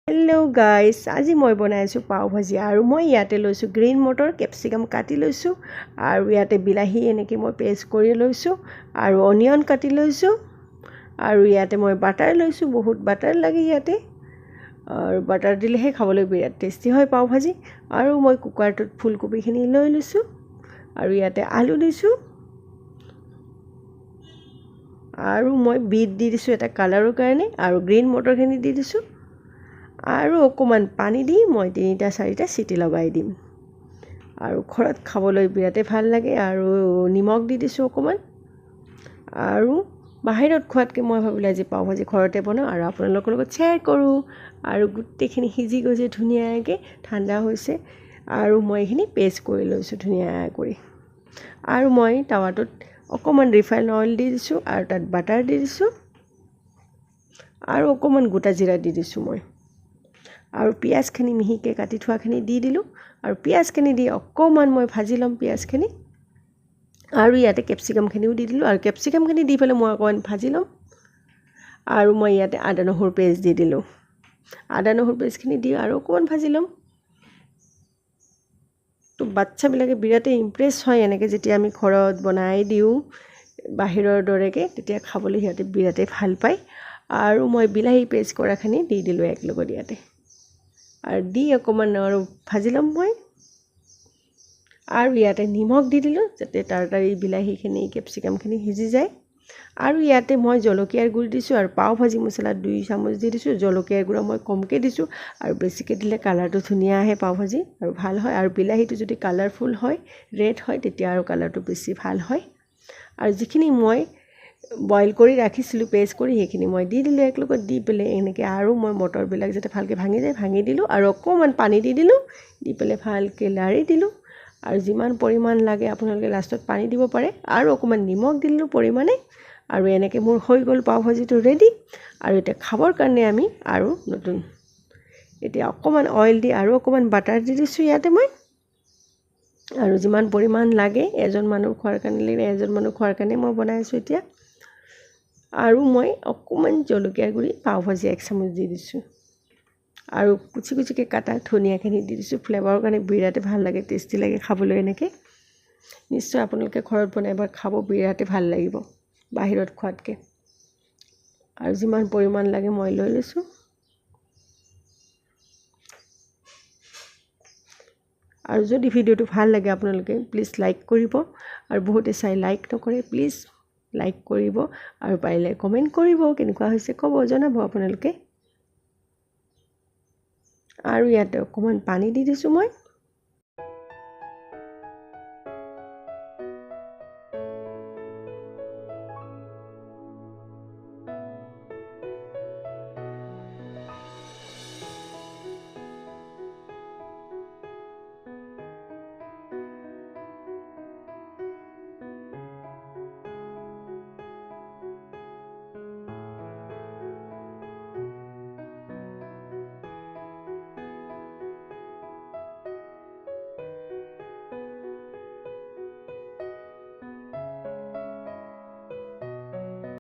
Hello' guys, আজি মই বনাইছোঁ পাও ভাজি আৰু মই ইয়াতে লৈছোঁ গ্ৰীণ মটৰ, কেপচিকাম কাটি লৈছোঁ আৰু ইয়াতে বিলাহী এনেকৈ মই পেষ্ট কৰি লৈছোঁ আৰু অনিয়ন কাটি লৈছোঁ আৰু ইয়াতে মই বাটাৰ লৈছোঁ। বহুত বাটাৰ লাগে ইয়াতে আৰু বাটাৰ দিলেহে খাবলৈ বিৰাট টেষ্টি হয় পাও ভাজি। আৰু মই কুকাৰটোত ফুলকবিখিনি লৈ লৈছোঁ আৰু ইয়াতে আলু দিছোঁ আৰু মই বিট দি দিছোঁ এটা কালাৰৰ কাৰণে আৰু গ্ৰীণ মটৰখিনি দি দিছোঁ আৰু অকণমান পানী দি মই 3-4টা চিটি লগাই দিম আৰু ঘৰত খাবলৈ বিৰাটেই ভাল লাগে। আৰু নিমখ দি দিছোঁ অকণমান আৰু বাহিৰত খোৱাতকৈ মই ভাবিলোঁ আজি পাও ভাজি ঘৰতে বনাওঁ আৰু আপোনালোকৰ লগত শ্বেয়াৰ কৰোঁ। আৰু গোটেইখিনি সিজি গৈছে ধুনীয়াকৈ, ঠাণ্ডা হৈছে আৰু মই এইখিনি পেষ্ট কৰি লৈছোঁ ধুনীয়া কৰি। আৰু মই টাৱাটোত অকণমান ৰিফাইন অইল দি দিছোঁ আৰু তাত বাটাৰ দি দিছোঁ আৰু অকণমান গোটা জিৰা দি দিছোঁ মই আৰু পিঁয়াজখিনি মিহিকৈ কাটি থোৱাখিনি দি দিলোঁ আৰু পিঁয়াজখিনি দি অকণমান মই ভাজি ল'ম পিঁয়াজখিনি আৰু ইয়াতে কেপচিকামখিনিও দি দিলোঁ আৰু কেপচিকামখিনি দি পেলাই মই অকণমান ভাজি ল'ম আৰু মই ইয়াতে আদা নহৰু পেষ্ট দি দিলোঁ। আদা নহৰু পেষ্টখিনি দি আৰু অকণমান ভাজি ল'ম। তো বাচ্চাবিলাকে বিৰাটেই ইমপ্ৰেছ হয় এনেকৈ যেতিয়া আমি ঘৰত বনাই দিওঁ বাহিৰৰ দৰেকৈ, তেতিয়া খাবলৈ সিহঁতে বিৰাটেই ভাল পায়। আৰু মই বিলাহী পেষ্ট কৰাখিনি দি দিলোঁ একেলগত ইয়াতে আৰু দি অকণমান আৰু ভাজি ল'ম মই আৰু ইয়াতে নিমখ দি দিলোঁ যাতে তাড়াতাড়ি বিলাহীখিনি কেপচিকামখিনি সিজি যায়। আৰু ইয়াতে মই জলকীয়াৰ গুড়ি দিছোঁ আৰু পাও ভাজি মছলা 2 চামুচ দি দিছোঁ। জলকীয়াৰ গুড়া মই কমকৈ দিছোঁ আৰু বেছিকৈ দিলে কালাৰটো ধুনীয়া আহে পাও ভাজি আৰু ভাল হয়। আৰু বিলাহীটো যদি কালাৰফুল হয়, ৰেড হয়, তেতিয়া আৰু কালাৰটো বেছি ভাল হয়। আৰু যিখিনি মই বইল কৰি ৰাখিছিলোঁ পেষ্ট কৰি, সেইখিনি মই দি দিলোঁ একেলগত দি পেলাই এনেকৈ আৰু মই মটৰবিলাক যাতে ভালকৈ ভাঙি যায় ভাঙি দিলোঁ আৰু অকণমান পানী দি দিলোঁ, দি পেলাই ভালকৈ লাৰি দিলোঁ আৰু যিমান পৰিমাণ লাগে আপোনালোকে লাষ্টত পানী দিব পাৰে আৰু অকণমান নিমখ দিলোঁ পৰিমাণে আৰু এনেকৈ মোৰ হৈ গ'ল পাও ভাজিটো ৰেডি। আৰু এতিয়া খাবৰ কাৰণে আমি আৰু এতিয়া অকণমান অইল দি আৰু অকণমান বাটাৰ দি দিছোঁ ইয়াতে মই আৰু যিমান পৰিমাণ লাগে এজন মানুহ খোৱাৰ কাৰণে মই বনাইছোঁ এতিয়া। আৰু মই অকণমান জলকীয়াৰ গুড়ি পাও ভাজি 1 চামুচ দি দিছোঁ আৰু কুচিকৈ কাটা ধনিয়াখিনি দি দিছোঁ। ফ্লেভাৰৰ কাৰণে বিৰাটেই ভাল লাগে, টেষ্টি লাগে খাবলৈ এনেকৈ। নিশ্চয় আপোনালোকে ঘৰত বনাই এবাৰ খাব, বিৰাটেই ভাল লাগিব বাহিৰত খোৱাতকৈ। আৰু যিমান পৰিমাণ লাগে মই লৈ লৈছোঁ আৰু যদি ভিডিঅ'টো ভাল লাগে আপোনালোকে প্লিজ লাইক কৰিব আৰু বহুতে চাই লাইক নকৰে, প্লিজ লাইক কৰিব আৰু পাৰিলে কমেণ্ট কৰিব, কেনেকুৱা হৈছে ক'ব, জনাব আপোনালোকে। আৰু ইয়াতে অকণমান পানী দি দিছোঁ মই